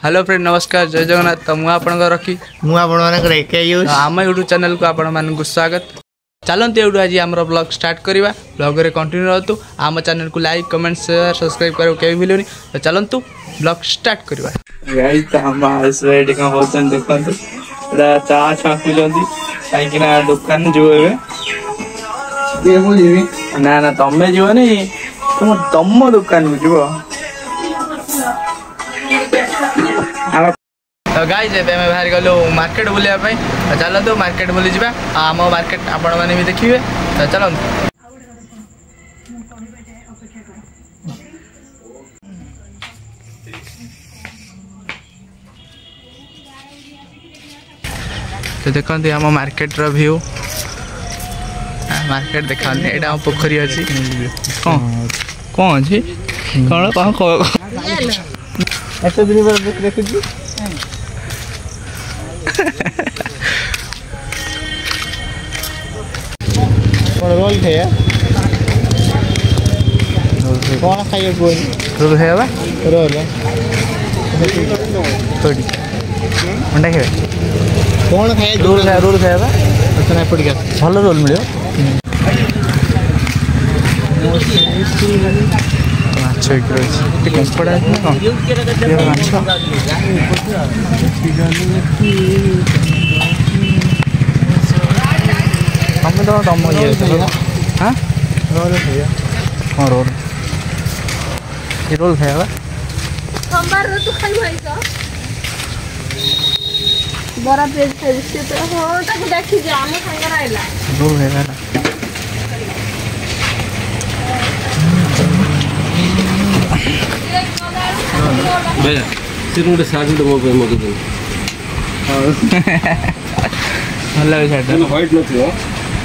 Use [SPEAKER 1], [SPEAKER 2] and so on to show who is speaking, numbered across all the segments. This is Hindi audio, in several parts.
[SPEAKER 1] हेलो फ्रेंड नमस्कार जय जगन्नाथ तो मुझे रखी आम यूट्यूब चैनल को आपण स्वागत चलते यूट्यूब आज आम ब्लॉग स्टार्ट करवा ब्लॉग रे कंटिन्यू रहतु आम चैनल को लाइक कमेंट शेयर सब्सक्राइब करो कभी भूलनी तो चलतु ब्लॉग स्टार्ट करवा चा छाकुंट कहीं दुकान जो ना ना तमें जीवनी तुम दुकान को जीव तो गाइस एबे मैं बाहर गलो मार्केट बुलिया पई चलतो मार्केट बुली जिबा आम मार्केट आपण माने भी देखिबे तो चलतो तो देखते आम मार्केट रो व्यू मार्केट देखा एटा पोखरी अच्छी कौन कौन अच्छी कौन कौन कौन दिन देखी रोल खाया कौन खाइए रोल खाया रोल थोड़ी अंडा खाए कौन खाए रोल खाया भल रोल मिले माछ कंकड़ा हम तो तुम ये हाँ रोल खाया हाँ रोल ये रोल खाया बड़ा पेज से तो हो ताको देखि जे आम खांगा रहला रोल खाया भैया सिर मुझे साथ में मो मो के भल लगे व्हाइट न थियो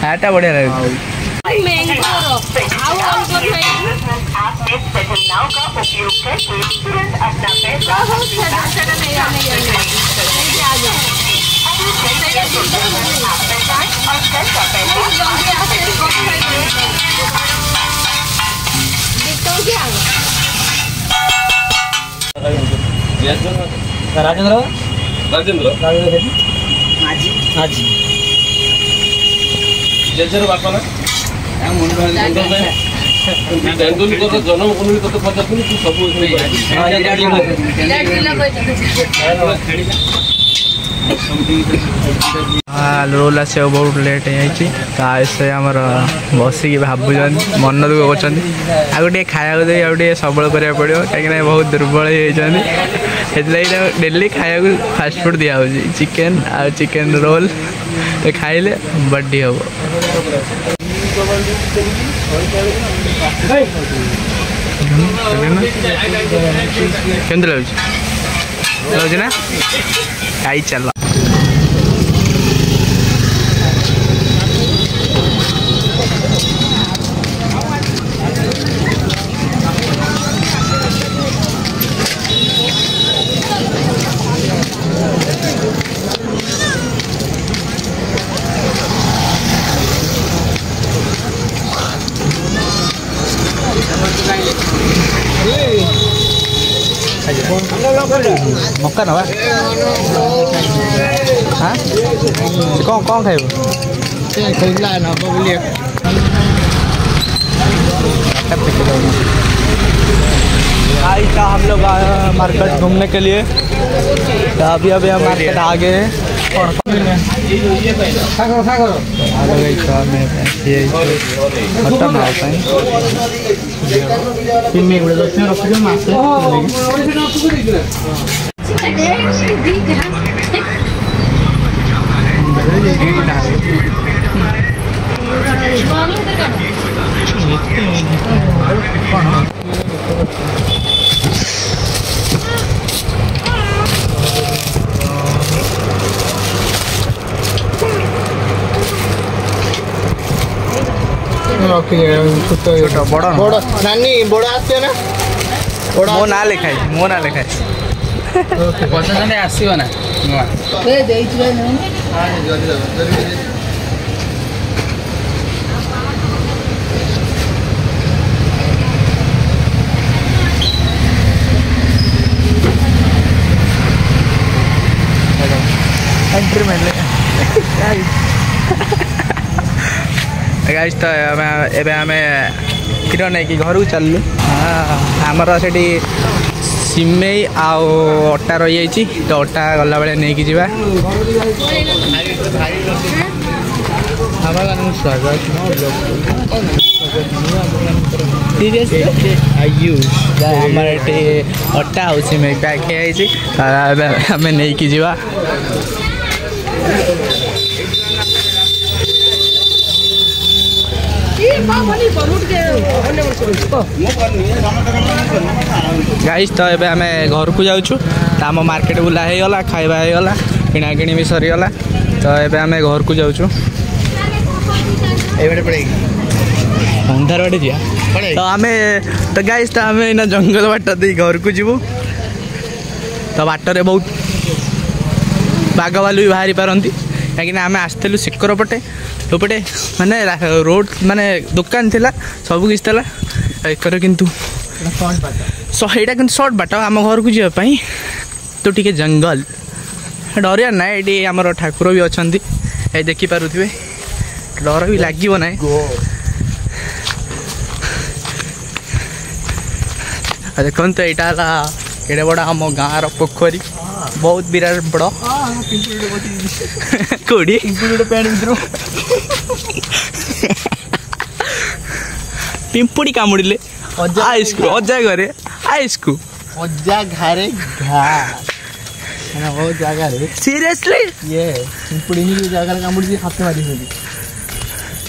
[SPEAKER 1] आटा बढ़िया लगे मैंगो आओ ऑन कर भाई आप इस बदलाव का उपयोग करके तुरंत अपना पैसा हो सेटा नहीं आ जाओ राजेंद्र राजेंद्र माझी जजर बापा ना जन्म को पचास तू सब रोल आस बहुत लेट होती आमर बसिक भावुन मन दुख कर गोटे खाया दे सब करा पड़ो कहीं बहुत दुर्बल होती डेली खाया फास्ट फूड दिया चिकेन आ चिकेन रोल तो खाइले बड्डी हम केमती लगुच ना खाई चल मक्का ना हाँ कौन कौन खाइब हम लोग मार्केट घूमने के लिए तो अभी अभी हम मार्केट आ गए हैं छोटा बड़ा बड़ा नानी बड़ा आते ना मो ना लिखाई पचास आसो ना गाइस तो एबे आमे क्षीर नहीं कि घर को चलू आमर से सिमेई आउ अटा रही तो अटा गला बेले नहीं कि अटा आउ सिमेई पैक आम नहीं कि जा गाइस तो एबे आमे घर को जाऊँ तो आम मार्केट बुला हो गला खाଇବା होगला किना किणी भी सरीगला तो एबे आमे घर को जाऊँ अंधार बाटे जा तो आमे तो गाइस तो आमे ना जंगल बाट दे घर को जीवु तो बाटर बहुत बाघ भालू भी बाहरी पारती कहीं आम आसलु शिखर पटे पटे माने रोड माने दुकान थिला सब किसी था एकर किंतु यहाँ कि सर्ट बाट आम घर को जावाई तो टी जंगल डरिया ना ये आमर ठाकुर भी अच्छा ये देखिपे डर भी लगे ना देखो तो यहाँ एड़े बड़ा आम गाँव पोखरी बहुत विराट बड़ कोड़ी पिंपुड़ी कामुड़े अजा घरे आइसकु अजा घरे बहुत जगह सीरियसली ये पिंपुड़ी जगह कामुड़ी हाथ मारी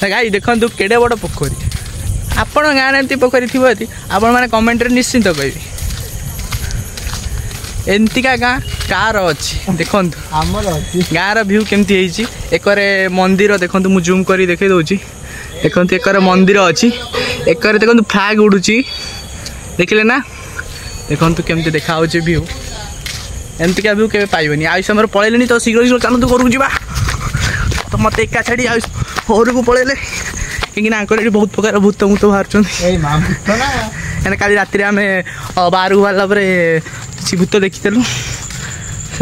[SPEAKER 1] गाई देखो केड़े बड़ पोखरी आपण गाँव एमती पोखरी थी आपण मैंने कमेंट निश्चिंत कह एमतीका गाँ कार अच्छी देखो गाँव भ्यू केमती एकरे मंदिर देखो मुझे जूम कर देखे दूसरी देखो एक मंदिर अच्छी एक देखो फ्लैग उड़ूची देखिले ना देखो केमती देखा भ्यू एमतीका भ्यू के पाइबनी आयुष समय पलैले तो शीघ्र शीघ्र चलते घर जा तो मत एका छाड़ी आयुष घर को पलैले कहीं बहुत प्रकार भूत मूत बाहर काली राति आम बाहर को बाहर किसी भूत देखीलु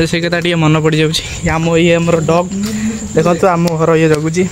[SPEAKER 1] से कथा मन पड़ जाऊँ आम ये आम डग देखो आम घर ये जगुची